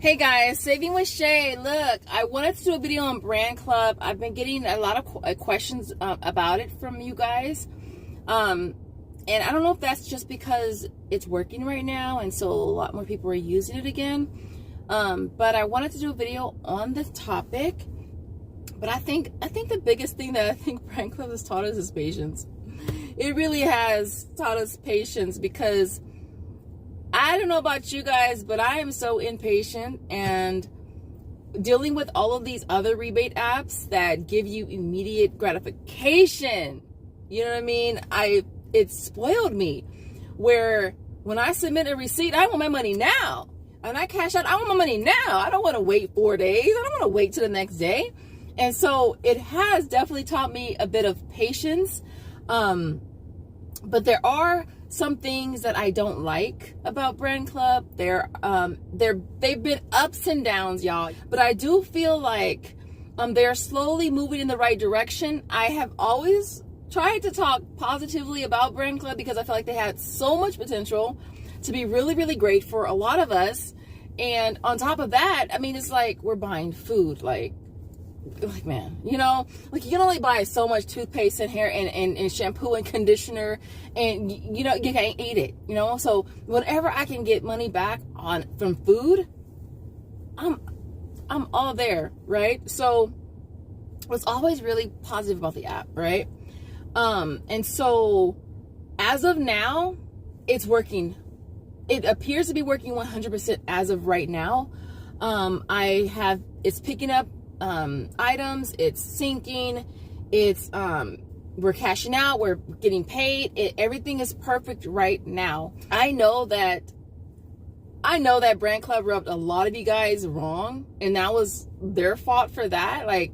Hey guys, Saving with Shay. Look, I wanted to do a video on Brandclub. I've been getting a lot of questions about it from you guys. And I don't know if that's just because it's working right now and so a lot more people are using it again. But I wanted to do a video on the topic. But I think the biggest thing that I think Brandclub has taught us is patience. It really has taught us patience, because I don't know about you guys, but I am so impatient, and dealing with all of these other rebate apps that give you immediate gratification. You know what I mean? It spoiled me, where when I submit a receipt, I want my money now. And I cash out, I want my money now. I don't want to wait 4 days. I don't want to wait till the next day. And so it has definitely taught me a bit of patience. But there are some things that I don't like about Brandclub. They've been ups and downs, y'all. But I do feel like they're slowly moving in the right direction. I have always tried to talk positively about Brandclub because I feel like they had so much potential to be really, really great for a lot of us. And on top of that, I mean, it's like we're buying food, like man, you know, like you can only buy so much toothpaste and hair and shampoo and conditioner, and you know, you can't eat it, you know. So whenever I can get money back from food, I'm all there, right? So I was always really positive about the app, right? And so as of now, it's working. It appears to be working 100% as of right now. It's picking up items, it's syncing, it's we're cashing out, we're getting paid, everything is perfect right now. I know that Brandclub rubbed a lot of you guys wrong, and that was their fault for that. Like,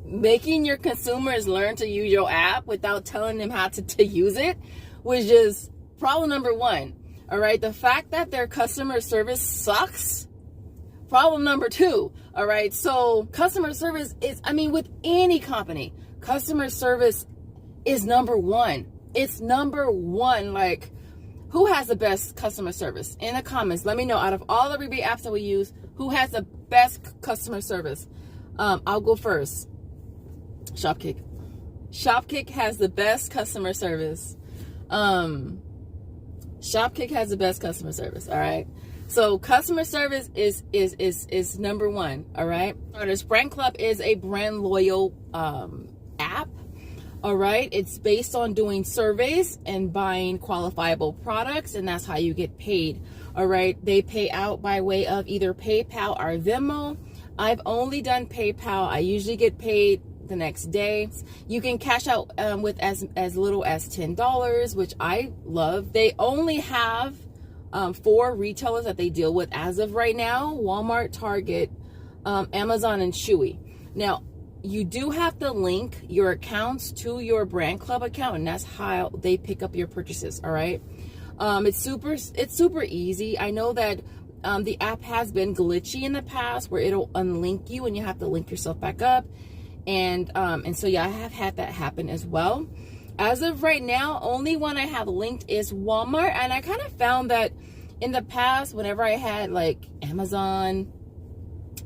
making your consumers learn to use your app without telling them how to use it was just problem number one. All right, the fact that their customer service sucks, problem number two. All right, so customer service is, I mean, with any company, customer service is number one. It's number one. Like, who has the best customer service? In the comments, let me know. Out of all the rebate apps that we use, who has the best customer service? I'll go first. Shopkick. Shopkick has the best customer service. Shopkick has the best customer service. All right. So customer service is number one. All right. Brandclub is a brand loyal app. All right. It's based on doing surveys and buying qualifiable products, and that's how you get paid. All right. They pay out by way of either PayPal or Venmo. I've only done PayPal. I usually get paid the next day. You can cash out with as little as $10, which I love. They only have 4 retailers that they deal with as of right now: Walmart, Target, Amazon, and Chewy. Now, you do have to link your accounts to your Brandclub account, and that's how they pick up your purchases. All right. It's super easy. I know that the app has been glitchy in the past, where it'll unlink you and you have to link yourself back up. And so yeah, I have had that happen as well. As of right now, only one I have linked is Walmart. And I kind of found that in the past, whenever I had like Amazon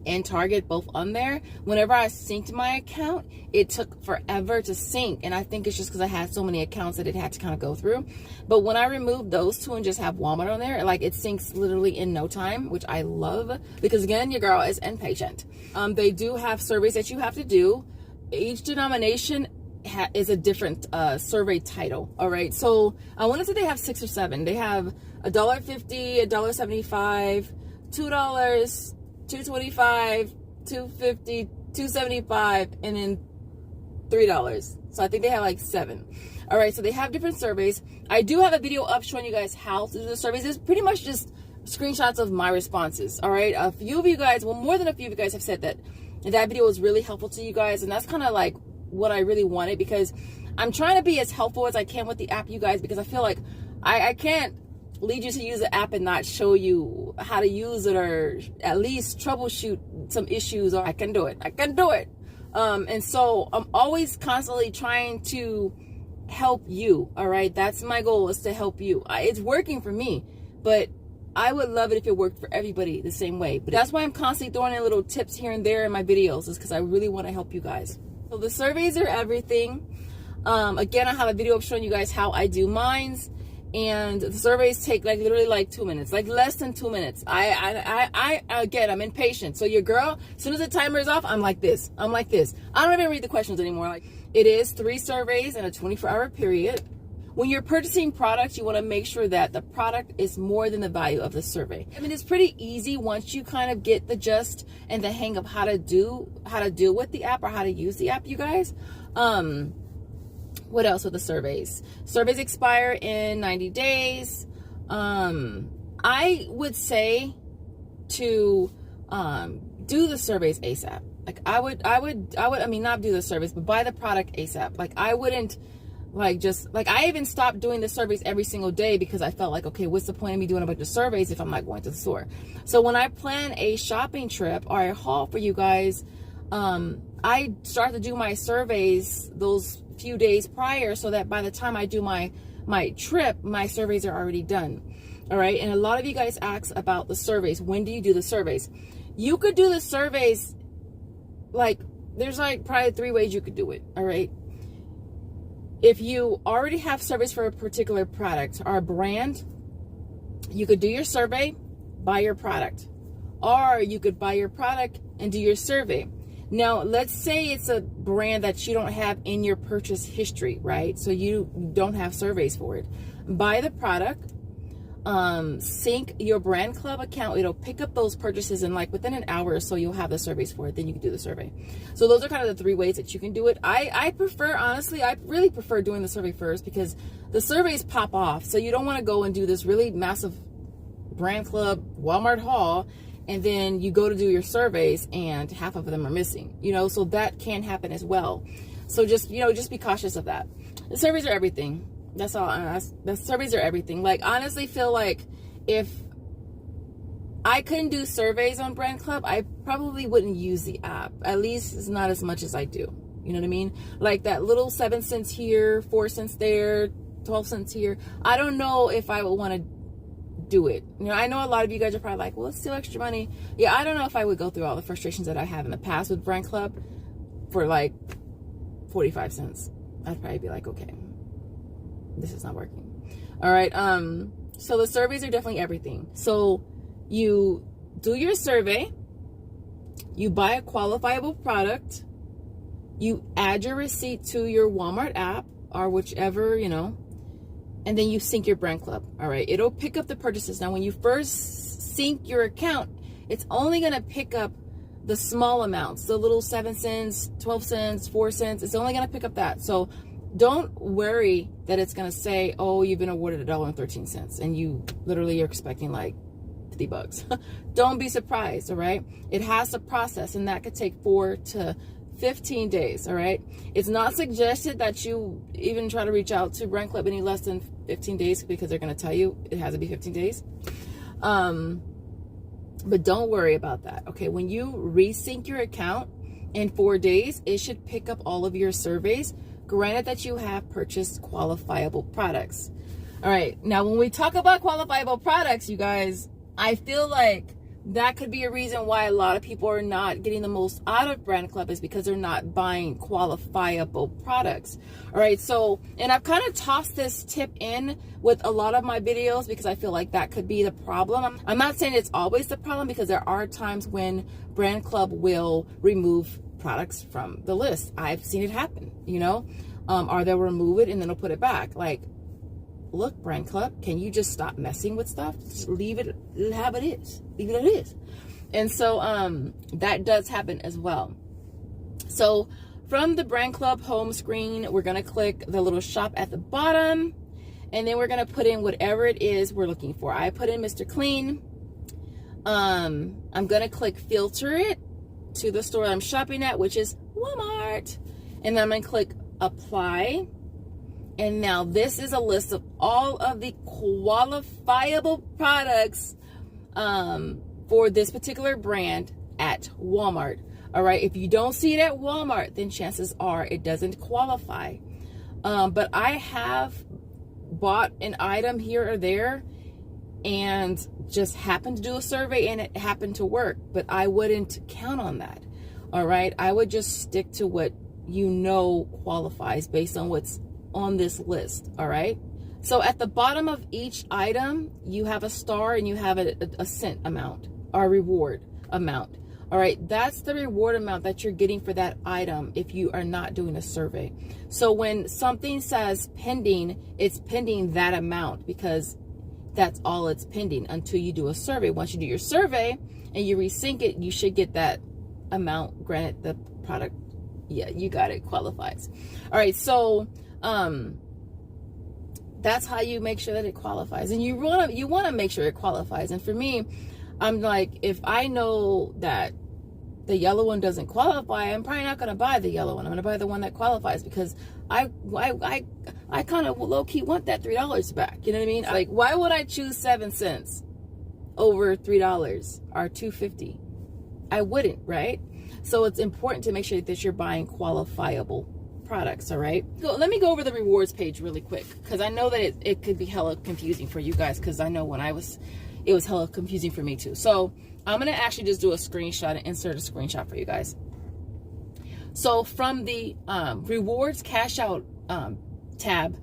and Target both on there, whenever I synced my account, it took forever to sync. And I think it's just because I had so many accounts that it had to kind of go through. But when I removed those two and just have Walmart on there, like, it syncs literally in no time, which I love, because again, your girl is impatient. They do have surveys that you have to do. Each denomination is a different survey title. All right, so I want to say they have 6 or 7. They have $1.50, $1.75, $2, $2.25, $2.50, $2.75, and then $3. So I think they have like 7. All right, so they have different surveys. I do have a video up showing you guys how to do the surveys. It's pretty much just screenshots of my responses. All right, a few of you guys, well, more than a few of you guys have said that video was really helpful to you guys, and that's kind of like what I really wanted, because I'm trying to be as helpful as I can with the app, you guys, because I feel like I can't lead you to use the app and not show you how to use it, or at least troubleshoot some issues. Or I can do it. And so I'm always constantly trying to help you. All right, that's my goal, is to help you. It's working for me, but I would love it if it worked for everybody the same way. But that's why I'm constantly throwing in little tips here and there in my videos, is because I really want to help you guys. So the surveys are everything. Again, I have a video of showing you guys how I do mines, and the surveys take like literally like 2 minutes, like less than 2 minutes. Again, I'm impatient. So your girl, as soon as the timer is off, I'm like this. I don't even read the questions anymore. Like, it is 3 surveys in a 24-hour period. When you're purchasing products, you want to make sure that the product is more than the value of the survey. I mean, it's pretty easy once you kind of get the gist and the hang of how to deal with the app, or how to use the app, you guys. What else with the surveys? Surveys expire in 90 days. I would say to do the surveys ASAP. Like I mean, not do the surveys, but buy the product ASAP. Like, I wouldn't I even stopped doing the surveys every single day, because I felt like, okay, what's the point of me doing a bunch of surveys if I'm not going to the store? So when I plan a shopping trip or a haul for you guys, I start to do my surveys those few days prior, so that by the time I do my trip, my surveys are already done. All right. And a lot of you guys ask about the surveys. When do you do the surveys? You could do the surveys, like, there's like probably 3 ways you could do it. All right. If you already have surveys for a particular product or a brand, you could do your survey, buy your product. Or you could buy your product and do your survey. Now, let's say it's a brand that you don't have in your purchase history, right? So you don't have surveys for it. Buy the product, sync your Brandclub account. It'll pick up those purchases, and like within an hour or so, you'll have the surveys for it. Then you can do the survey. So those are kind of the 3 ways that you can do it. I prefer, honestly, I really prefer doing the survey first, because the surveys pop off. So you don't want to go and do this really massive Brandclub Walmart haul, and then you go to do your surveys and half of them are missing, so that can happen as well. So just be cautious of that. The surveys are everything. That's all. The surveys are everything. Like, honestly, feel like if I couldn't do surveys on Brandclub, I probably wouldn't use the app. At least it's not as much as I do. You know what I mean? Like that little 7 cents here, 4 cents there, 12 cents here. I don't know if I would want to do it. I know a lot of you guys are probably like, well, it's still extra money. Yeah, I don't know if I would go through all the frustrations that I have in the past with Brandclub for like 45 cents. I'd probably be like, okay, this is not working. All right. So the surveys are definitely everything. So you do your survey, you buy a qualifiable product, you add your receipt to your Walmart app or whichever, and then you sync your Brandclub. All right. It'll pick up the purchases. Now, when you first sync your account, it's only going to pick up the small amounts, the little 7 cents, 12 cents, 4 cents. It's only going to pick up that. So don't worry that it's going to say, oh, you've been awarded $1.13, and you literally are expecting like $50. Don't be surprised. All right. It has to process, and that could take 4 to 15 days. All right. It's not suggested that you even try to reach out to Brandclub any less than 15 days, because they're going to tell you it has to be 15 days. But don't worry about that. Okay. When you resync your account in 4 days, it should pick up all of your surveys, granted that you have purchased qualifiable products. All right. Now, when we talk about qualifiable products, you guys, I feel like that could be a reason why a lot of people are not getting the most out of Brandclub, is because they're not buying qualifiable products. All right. So, and I've kind of tossed this tip in with a lot of my videos, because I feel like that could be the problem. I'm not saying it's always the problem, because there are times when Brandclub will remove products from the list. I've seen it happen, or they'll remove it and then they'll put it back. Like, look, Brandclub, can you just stop messing with stuff? Just leave it how it is. Leave it as it is. And so that does happen as well. So from the Brandclub home screen, we're going to click the little shop at the bottom, and then we're going to put in whatever it is we're looking for. I put in Mr. Clean. I'm going to click filter it to the store I'm shopping at, which is Walmart. And then I'm going to click apply. And now this is a list of all of the qualifiable products for this particular brand at Walmart. All right. If you don't see it at Walmart, then chances are it doesn't qualify. But I have bought an item here or there and just happened to do a survey and it happened to work, but I wouldn't count on that. All right. I would just stick to what you know qualifies based on what's on this list. All right. So at the bottom of each item, you have a star and you have a cent amount or reward amount. All right. That's the reward amount that you're getting for that item if you are not doing a survey. So when something says pending, it's pending that amount because that's all it's pending until you do a survey. Once you do your survey and you resync it, you should get that amount. Granted, the product, yeah, you got it, qualifies. All right, so that's how you make sure that it qualifies, and you want to make sure it qualifies. And for me, I'm like, if I know that the yellow one doesn't qualify, I'm probably not going to buy the yellow one. I'm going to buy the one that qualifies because I kind of low-key want that $3 back. You know what I mean? Like, why would I choose 7 cents over $3 or $2.50? I wouldn't, right? So it's important to make sure that you're buying qualifiable products, all right? So let me go over the rewards page really quick because I know that it could be hella confusing for you guys because I know when it was hella confusing for me too. So I'm going to actually just do a screenshot and insert a screenshot for you guys. So from the rewards cash out tab,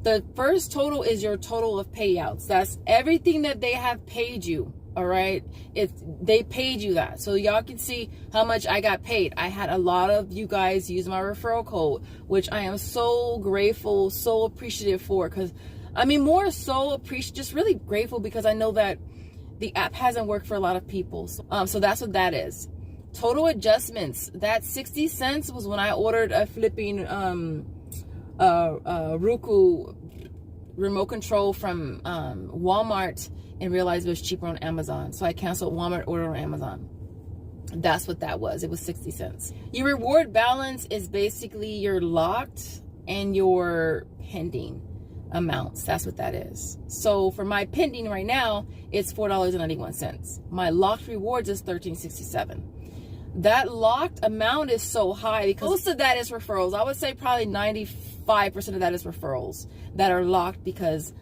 the first total is your total of payouts. That's everything that they have paid you. All right, if they paid you that, so y'all can see how much I got paid. I had a lot of you guys use my referral code, which I am so grateful, so appreciative for. Because I mean, more so appreciative, just really grateful because I know that the app hasn't worked for a lot of people. So that's what that is. Total adjustments. That 60 cents was when I ordered a flipping Roku remote control from Walmart and realized it was cheaper on Amazon. So I canceled Walmart order on Amazon. That's what that was. It was 60 cents. Your reward balance is basically your locked and your pending amounts. That's what that is. So for my pending right now, it's $4.91. My locked rewards is $13.67. That locked amount is so high because most of that is referrals. I would say probably 95% of that is referrals that are locked because,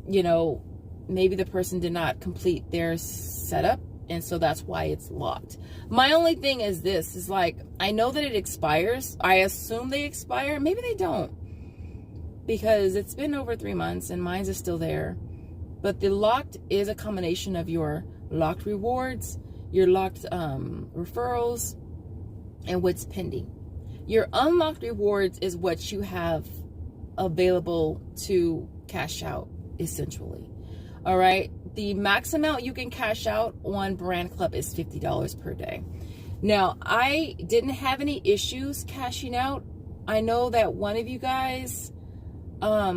you know, maybe the person did not complete their setup, and so that's why it's locked. My only thing is this, is like, I know that it expires. I assume they expire. Maybe they don't, because it's been over 3 months and mine is still there. But the locked is a combination of your locked rewards, your locked referrals, and what's pending. Your unlocked rewards is what you have available to cash out, essentially. All right, the max amount you can cash out on Brandclub is $50 per day. Now, I didn't have any issues cashing out. I know that one of you guys, I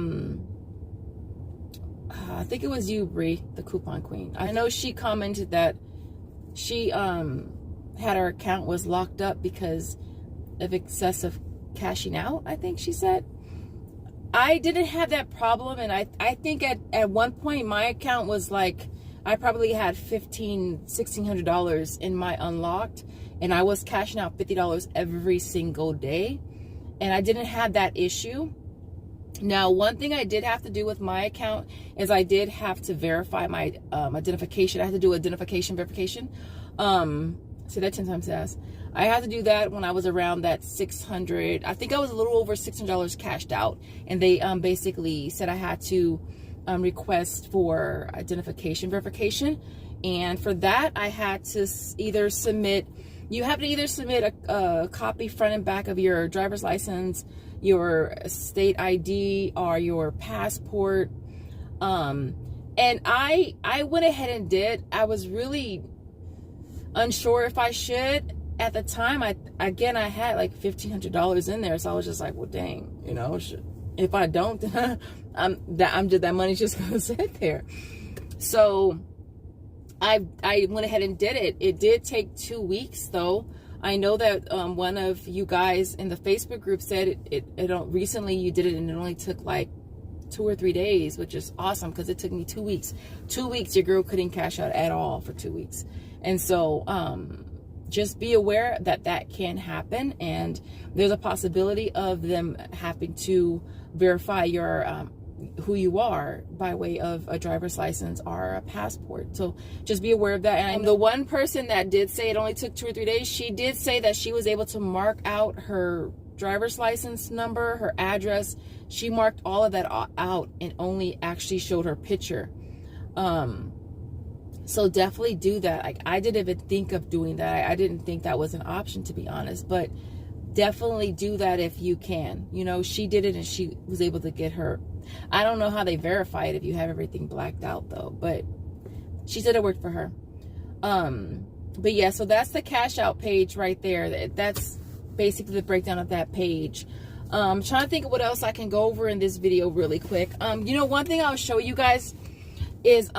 think it was you, Bree, the coupon queen. I know she commented that she had her account was locked up because of excessive cashing out, I think she said. I didn't have that problem, and I think at one point my account was like, I probably had $1,600 in my unlocked, and I was cashing out $50 every single day, and I didn't have that issue. Now, one thing I did have to do with my account is I did have to verify my identification. I had to do identification verification. Say that 10 times fast. I had to do that when I was around that 600. I think I was a little over $600 cashed out, and they basically said I had to request for identification verification, and for that I had to either submit. You have to either submit a copy front and back of your driver's license, your state ID, or your passport. And I went ahead and did. I was really unsure if I should. At the time, I had like $1,500 in there, so I was just like, well, dang, you know, if I don't, that money's just gonna sit there. So I went ahead and did it. It did take 2 weeks, though. I know that one of you guys in the Facebook group said it recently you did it and it only took like 2 or 3 days, which is awesome because it took me 2 weeks. 2 weeks, your girl couldn't cash out at all for 2 weeks. And so just be aware that that can happen, and there's a possibility of them having to verify your who you are by way of a driver's license or a passport. So just be aware of that. And the one person that did say it only took 2 or 3 days, she did say that she was able to mark out her driver's license number, her address. She marked all of that out and only actually showed her picture. So definitely do that. Like, I didn't even think of doing that. I didn't think that was an option, to be honest, but definitely do that if you can. You know, she did it and she was able to get her. I don't know how they verify it if you have everything blacked out though, but she said it worked for her. But yeah, so that's the cash out page right there. That's basically the breakdown of that page. I'm trying to think of what else I can go over in this video really quick. You know, one thing I'll show you guys is,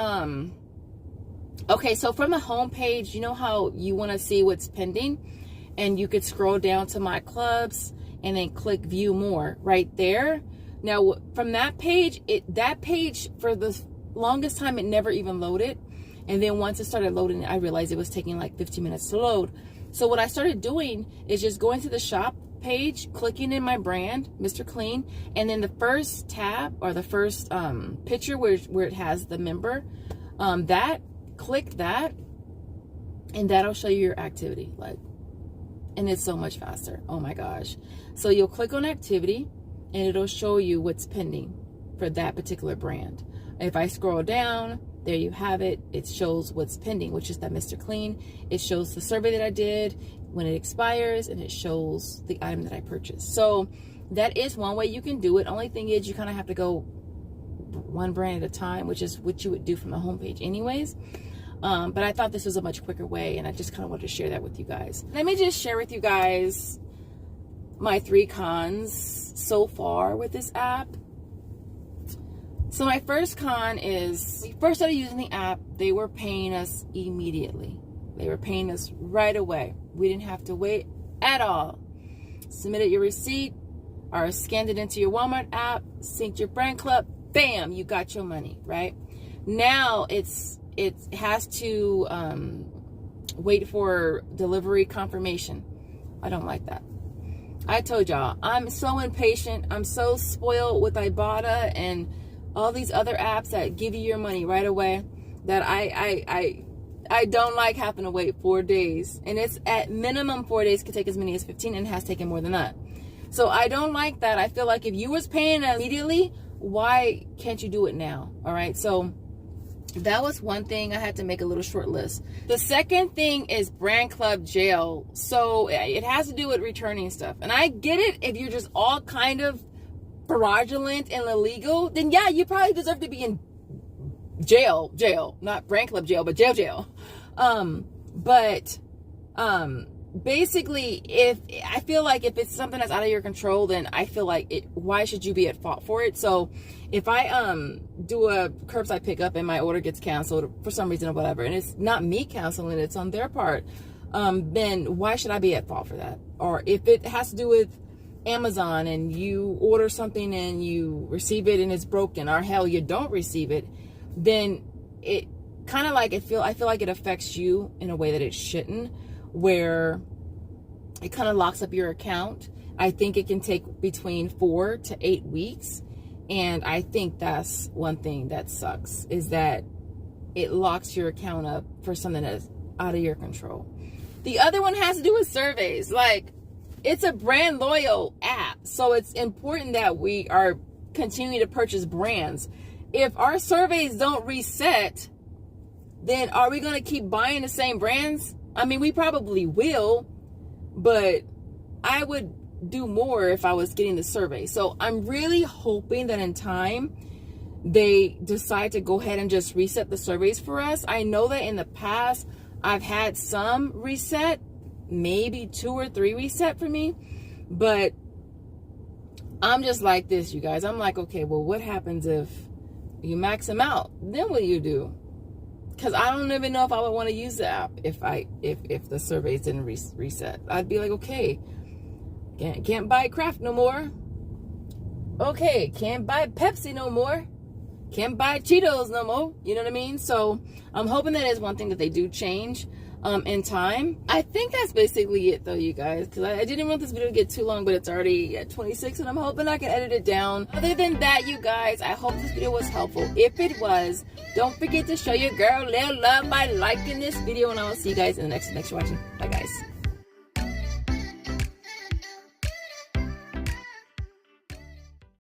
okay, so from the home page, you know how you want to see what's pending? And you could scroll down to my clubs and then click view more right there. Now from that page, that page for the longest time, it never even loaded. And then once it started loading, I realized it was taking like 15 minutes to load. So what I started doing is just going to the shop page, clicking in my brand, Mr. Clean, and then the first tab or the first picture where it has the member, click that, and that'll show you your activity. Like, and it's so much faster. Oh my gosh. So you'll click on activity and it'll show you what's pending for that particular brand. If I scroll down, there you have it. It shows what's pending, which is that Mr. Clean. It shows the survey that I did, when it expires, and it shows the item that I purchased. So that is one way you can do it. Only thing is you kind of have to go one brand at a time, which is what you would do from the homepage anyways. But I thought this was a much quicker way, and I just kind of wanted to share that with you guys. Let me just share with you guys my 3 cons so far with this app. So my first con is, when we first started using the app, they were paying us immediately. They were paying us right away. We didn't have to wait at all. Submitted your receipt or scanned it into your Walmart app, synced your Brandclub, bam, you got your money, right? Now it has to wait for delivery confirmation. I don't like that. I told y'all, I'm so impatient. I'm so spoiled with Ibotta and all these other apps that give you your money right away that I don't like having to wait 4 days. And it's at minimum 4 days, could take as many as 15, and has taken more than that. So I don't like that. I feel like if you was paying immediately, why can't you do it now? All right. So that was one thing. I had to make a little short list. The second thing is Brandclub jail. So it has to do with returning stuff. And I get it. If you're just all kind of fraudulent and illegal, then yeah, you probably deserve to be in jail, not Brandclub jail, but jail. Basically, if I feel like if it's something that's out of your control, then I feel like why should you be at fault for it? So if I do a curbside pickup and my order gets canceled for some reason or whatever, and it's not me canceling, it's on their part, then why should I be at fault for that? Or if it has to do with Amazon and you order something and you receive it and it's broken, or hell, you don't receive it, then it kind of like I feel like it affects you in a way that it shouldn't, where it kind of locks up your account. I think it can take between 4 to 8 weeks, and I think that's one thing that sucks, is that it locks your account up for something that's out of your control. The other one has to do with surveys. Like, it's a brand loyal app, so it's important that we are continuing to purchase brands. If our surveys don't reset, then are we going to keep buying the same brands? I mean, we probably will, but I would do more if I was getting the survey. So I'm really hoping that in time they decide to go ahead and just reset the surveys for us. I know that in the past I've had some reset, maybe 2 or 3 reset for me, but I'm just like this, you guys. I'm like, okay, well, what happens if you max them out? Then what do you do? Because I don't even know if I would want to use the app if the surveys didn't reset. I'd be like, okay, can't buy Kraft no more. Okay, can't buy Pepsi no more. Can't buy Cheetos no more. You know what I mean? So I'm hoping that is one thing that they do change. in time. I think that's basically it though, you guys, because I didn't want this video to get too long, but it's already at 26 and I'm hoping I can edit it down. Other than that, you guys, I hope this video was helpful. If it was, don't forget to show your girl little love by liking this video, and I will see you guys in the next. Thanks for watching. Bye guys.